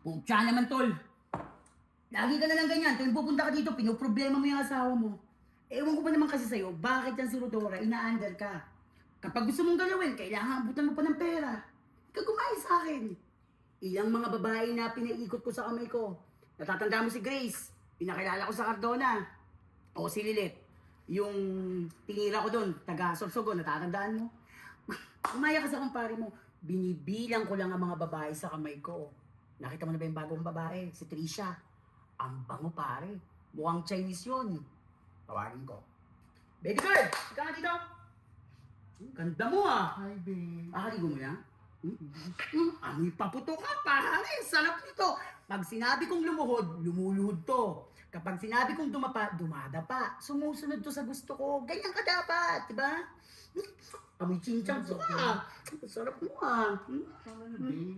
Pucha naman, tol. Lagi ka na lang ganyan. Tuwing pupunta ka dito, pinoproblema mo yung asawa mo. Ewan ko pa naman kasi sa'yo, bakit yan si Rodora, ina-under ka? Kapag gusto mong galawin, kailangan abutan mo pa ng pera. Ikaw gumayon sa akin. Ilang mga babae na pinaikot ko sa kamay ko. Natatanda mo si Grace, pinakilala ko sa Cardona. O si Lilit, yung tinira ko doon, taga-Sorsogon, natatandaan mo? Umaya ka sa kumpare mo, binibilang ko lang ang mga babae sa kamay ko. Nakita mo na ba yung bagong babae? Si Trisha. Ang bango pare. Mukhang Chinese yun. Tawagin ko. Baby girl! Ika nga dito! Ganda mo ah! Hi, babe. Akaligo mo na? Amoy paputo ka pare! Sarap nito! Pag sinabi kong lumuhod, lumuluhod to. Kapag sinabi kong dumapa, dumadapa. Sumusunod to sa gusto ko. Ganyan ka dapat, di ba? Amoy chinchang to ah! Sarap mo ah! Tama na, babe.